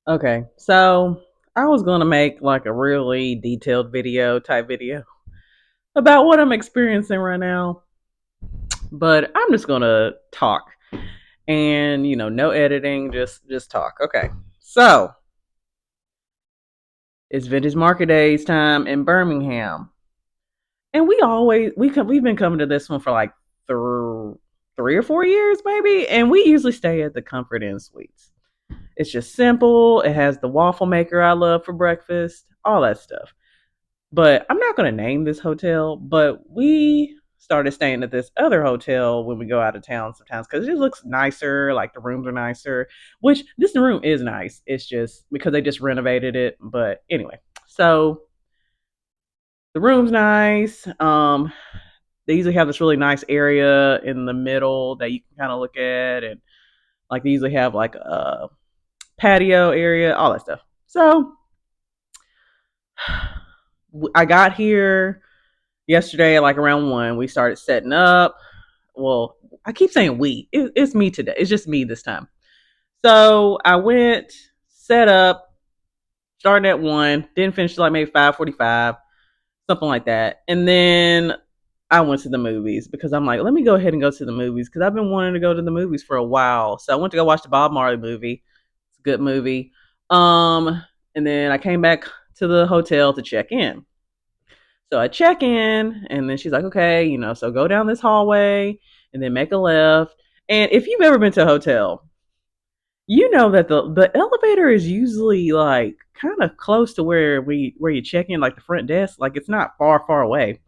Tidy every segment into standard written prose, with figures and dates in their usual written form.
Okay, so I was gonna make like a really detailed video type video about what I'm experiencing right now, but I'm just gonna talk and no editing, just talk. Okay, so it's Vintage Market Days time in Birmingham, and we've been coming to this one for like th- 3 or 4 years maybe, and we usually stay at the Comfort Inn Suites. It's just simple. It has the waffle maker I love for breakfast, all that stuff. But I'm not going to name this hotel, but we started staying at this other hotel when we go out of town sometimes because it just looks nicer. Like the rooms are nicer, which this room is nice. It's just because they just renovated it. But anyway, so the room's nice. They usually have this really nice area in the middle that you can kind of look at, and like they usually have like a patio area, all that stuff. So I got here yesterday, like around 1. We started setting up. Well, I keep saying we. It's me today. It's just me this time. So I went, set up, starting at 1. Didn't finish till like maybe 5:45, something like that. And then I went to the movies because I'm like, let me go ahead and go to the movies because I've been wanting to go to the movies for a while. So I went to go watch the Bob Marley movie. It's a good movie. And then I came back to the hotel to check in. So I check in, and then she's like, okay, so go down this hallway and then make a left. And if you've ever been to a hotel, you know that the elevator is usually like kind of close to where you check in, like the front desk. Like it's not far away,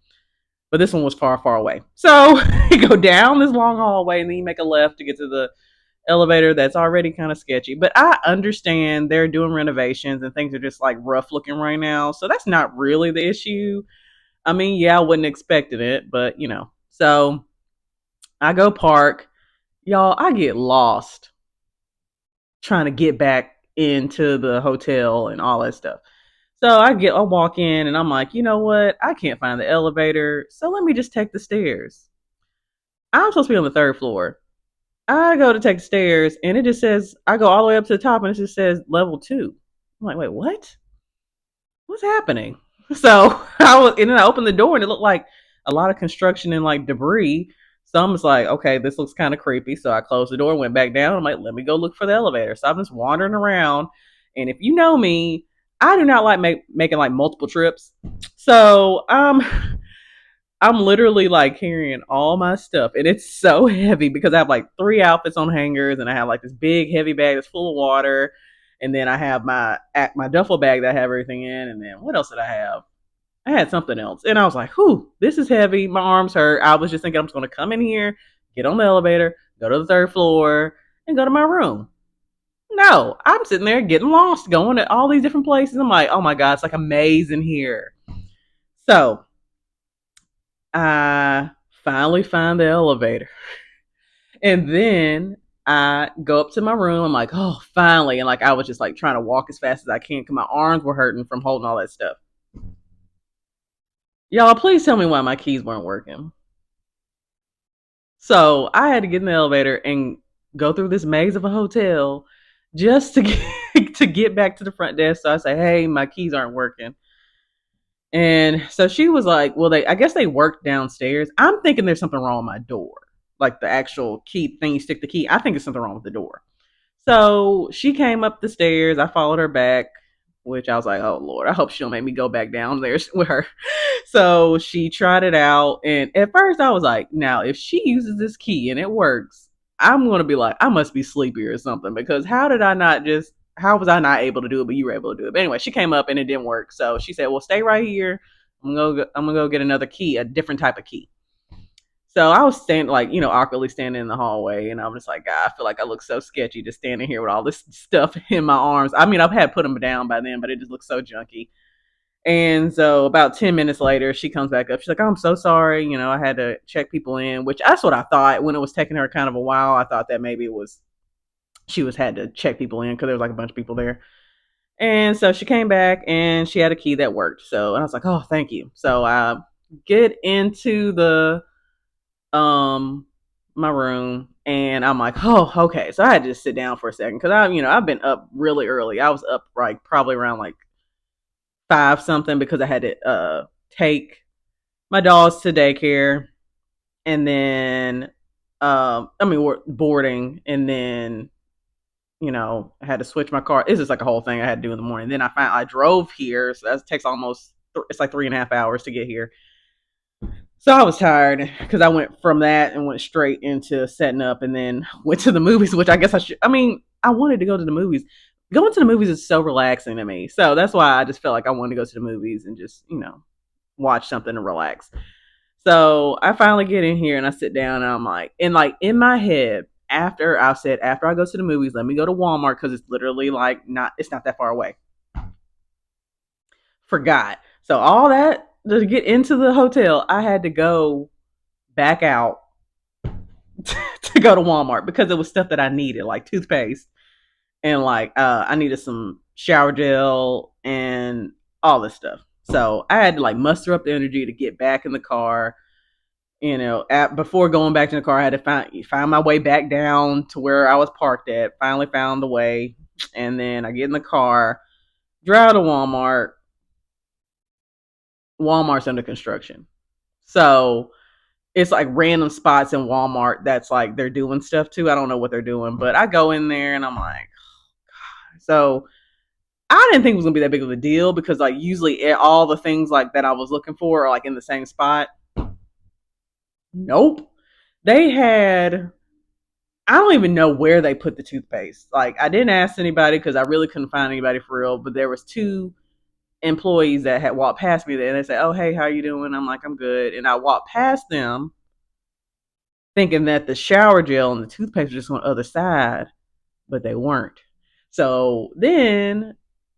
but this one was far away. So you go down this long hallway, and then you make a left to get to the elevator that's already kind of sketchy. But I understand they're doing renovations and things are just like rough looking right now, so that's not really the issue. I mean, yeah, I wasn't expecting it, but So I go park. Y'all, I get lost trying to get back into the hotel and all that stuff. So I walk in and I'm like, you know what? I can't find the elevator. So let me just take the stairs. I'm supposed to be on the third floor. I go to take the stairs and it just says, I go all the way up to the top and it just says level 2. I'm like, wait, what? What's happening? So and then I opened the door and it looked like a lot of construction and like debris. So I'm just like, okay, this looks kind of creepy. So I closed the door, went back down. I'm like, let me go look for the elevator. So I'm just wandering around. And if you know me, I do not like making like multiple trips. So I'm literally like carrying all my stuff, and it's so heavy because I have like 3 outfits on hangers, and I have like this big heavy bag that's full of water, and then I have my duffel bag that I have everything in, and then what else did I have? I had something else, and I was like, "Whew, this is heavy. My arms hurt." I was just thinking I'm just going to come in here, get on the elevator, go to the third floor, and go to my room. No, I'm sitting there getting lost, going to all these different places. I'm like, "Oh my god, it's like a maze in here." So I finally find the elevator. And then I go up to my room. I'm like, oh, finally. And like, I was just like trying to walk as fast as I can because my arms were hurting from holding all that stuff. Y'all, please tell me why my keys weren't working. So I had to get in the elevator and go through this maze of a hotel just to to get back to the front desk. So I say, hey, my keys aren't working. And so she was like, well, I guess they worked downstairs. I'm thinking there's something wrong with my door. Like the actual key thing, you stick the key. I think there's something wrong with the door. So she came up the stairs. I followed her back, which I was like, oh Lord, I hope she don't make me go back down there with her. So she tried it out. And at first I was like, now if she uses this key and it works, I'm going to be like, I must be sleepy or something because how was I not able to do it, but you were able to do it? But anyway, she came up and it didn't work. So she said, well, stay right here. I'm gonna go get another key, a different type of key. So I was standing, like, awkwardly standing in the hallway, and I'm just like, God, I feel like I look so sketchy just standing here with all this stuff in my arms. I mean, I've had put them down by then, but it just looks so junky. And so about 10 minutes later, she comes back up. She's like, oh, I'm so sorry. I had to check people in, which that's what I thought when it was taking her kind of a while. I thought that maybe it was she was had to check people in because there was like a bunch of people there. And so she came back and she had a key that worked. So, and I was like, oh, thank you. So I get into the um my room And I'm like, oh, okay. So I had to just sit down for a second because I've been up really early. I was up like probably around like 5 something because I had to take my dogs to daycare, and then we're boarding, and then I had to switch my car. It's just like a whole thing I had to do in the morning. Then I drove here, so that takes almost it's like 3.5 hours to get here. So I was tired because I went from that and went straight into setting up, and then went to the movies, which I guess I should. I mean, I wanted to go to the movies. Going to the movies is so relaxing to me, so that's why I just felt like I wanted to go to the movies and just watch something and relax. So I finally get in here and I sit down and I'm like in my head, after I go to the movies, let me go to Walmart because it's literally like it's not that far away. Forgot. So all that to get into the hotel, I had to go back out to go to Walmart because it was stuff that I needed, like toothpaste and like I needed some shower gel and all this stuff. So I had to like muster up the energy to get back in the car. Before going back to the car, I had to find my way back down to where I was parked at. Finally found the way, and then I get in the car, drive to Walmart. Walmart's under construction, so it's like random spots in Walmart that's like they're doing stuff too. I don't know what they're doing, but I go in there and I'm like, so I didn't think it was gonna be that big of a deal because like usually all the things like that I was looking for are like in the same spot. Nope. They had I don't even know where they put the toothpaste. Like I didn't ask anybody because I really couldn't find anybody for real. But there was two employees that had walked past me there, and they said, "Oh, hey, how you doing?" I'm like, "I'm good." And I walked past them, thinking that the shower gel and the toothpaste were just on the other side, but they weren't. So then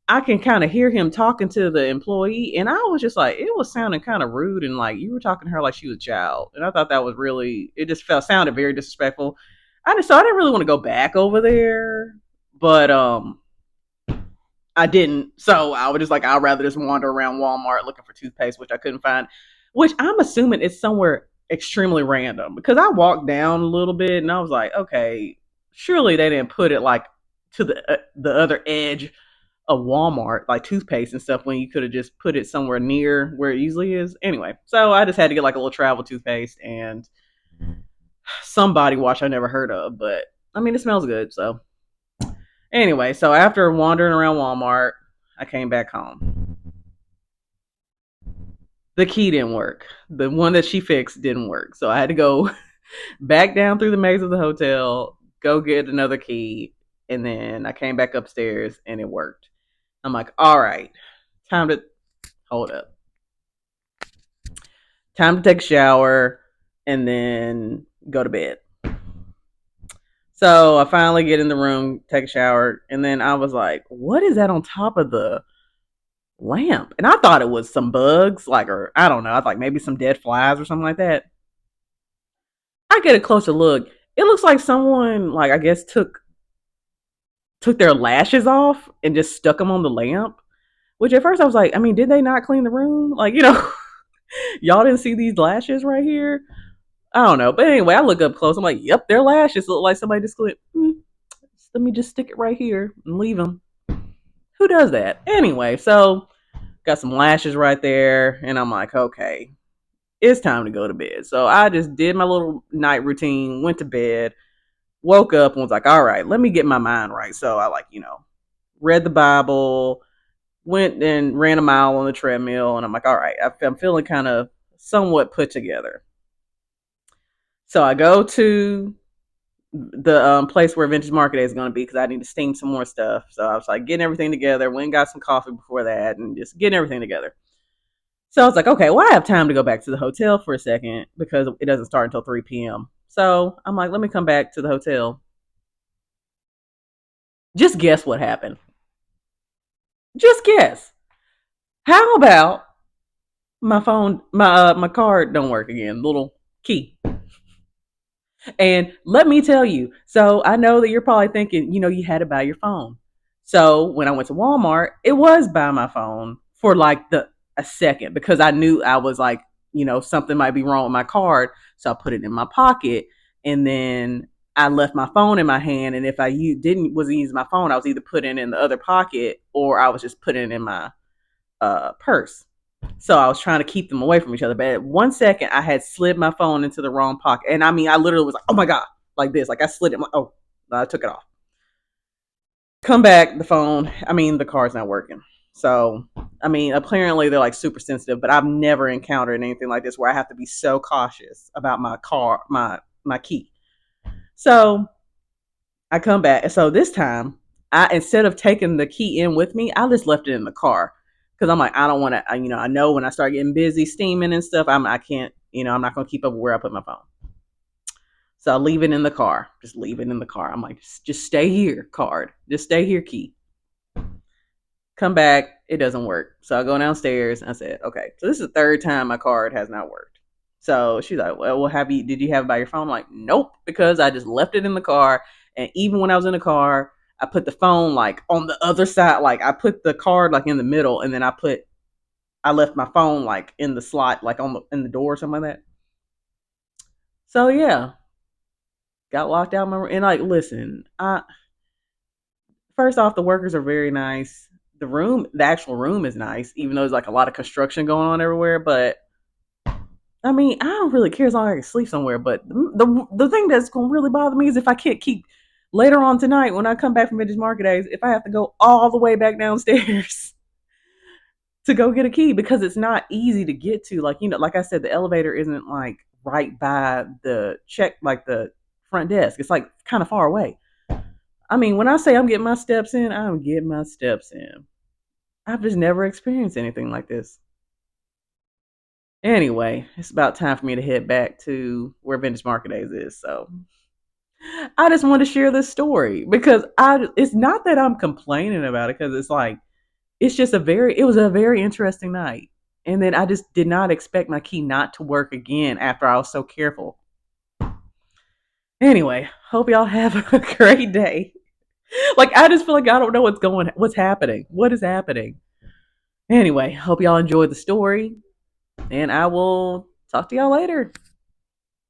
I can kind of hear him talking to the employee, and I was just like, it was sounding kind of rude, and like you were talking to her like she was a child, and I thought that was really, it just sounded very disrespectful. I didn't really want to go back over there, but I didn't. So I was just like, I'd rather just wander around Walmart looking for toothpaste, which I couldn't find, which I'm assuming is somewhere extremely random because I walked down a little bit and I was like, okay, surely they didn't put it like to the other edge of Walmart, like toothpaste and stuff, when you could have just put it somewhere near where it usually is. Anyway, so I just had to get like a little travel toothpaste and some body wash I never heard of, but I mean, it smells good. So anyway, so after wandering around Walmart, I came back home. The key didn't work. The one that she fixed didn't work. So I had to go back down through the maze of the hotel, go get another key, and then I came back upstairs and it worked. I'm like, all right, time to hold up. Time to take a shower and then go to bed. So I finally get in the room, take a shower, and then I was like, what is that on top of the lamp? And I thought it was some bugs, like, or I don't know, I thought like maybe some dead flies or something like that. I get a closer look. It looks like someone, like, I guess took their lashes off and just stuck them on the lamp. Which at first I was like, I mean, did they not clean the room? Like, y'all didn't see these lashes right here? I don't know. But anyway, I look up close. I'm like, yep, their lashes look like somebody just let me just stick it right here and leave them. Who does that? Anyway, so got some lashes right there. And I'm like, okay, it's time to go to bed. So I just did my little night routine, went to bed, woke up and was like, all right, let me get my mind right. So I read the Bible, went and ran a mile on the treadmill, and I'm like, all right, I'm feeling kind of somewhat put together. So I go to the place where Vintage Market is going to be because I need to steam some more stuff. So I was like getting everything together. Went and got some coffee before that and just getting everything together. So I was like, okay, well, I have time to go back to the hotel for a second because it doesn't start until 3 p.m. So I'm like, let me come back to the hotel. Just guess what happened. Just guess. How about my phone, my card don't work again, little key. And let me tell you, so I know that you're probably thinking, you had to buy your phone. So when I went to Walmart, it was by my phone for like a second because I knew I was like, something might be wrong with my card. So I put it in my pocket and then I left my phone in my hand, and if I didn't wasn't using my phone, I was either putting it in the other pocket or I was just putting it in my purse. So I was trying to keep them away from each other. But at 1 second, I had slid my phone into the wrong pocket, and I mean, I literally was like, "Oh my god!" Like this, like I slid it. I'm like, oh, no, I took it off. Come back, the phone. I mean, the car's not working. So, I mean, apparently they're like super sensitive, but I've never encountered anything like this where I have to be so cautious about my car, my key. So I come back. So this time, I instead of taking the key in with me, I just left it in the car because I'm like, I don't want to. I know when I start getting busy, steaming and stuff, I can't. I'm not gonna keep up with where I put my phone. So I leave it in the car. Just leave it in the car. I'm like, just stay here, card. Just stay here, key. Come back, it doesn't work. So I go downstairs and I said, okay, so this is the third time my card has not worked. So she's like, well, did you have it by your phone? I'm like, nope, because I just left it in the car. And even when I was in the car, I put the phone like on the other side. Like I put the card like in the middle, and then I left my phone like in the slot, like in the door or something like that. So yeah, got locked out my room. And like, listen, first off, the workers are very nice. The actual room is nice, even though there's like a lot of construction going on everywhere. But I mean, I don't really care as long as I can sleep somewhere. But the thing that's gonna really bother me is if I can't keep later on tonight when I come back from Vintage Market Days, if I have to go all the way back downstairs to go get a key because it's not easy to get to. Like like I said, the elevator isn't like right by the front desk. It's like kind of far away. I mean, when I say I'm getting my steps in, I'm getting my steps in. I've just never experienced anything like this. Anyway, it's about time for me to head back to where Vintage Market Days is. So I just want to share this story because it's not that I'm complaining about it because it's like, it was a very interesting night. And then I just did not expect my key not to work again after I was so careful. Anyway, hope y'all have a great day. Like I just feel like I don't know what's happening. What is happening? Anyway, hope y'all enjoyed the story, and I will talk to y'all later.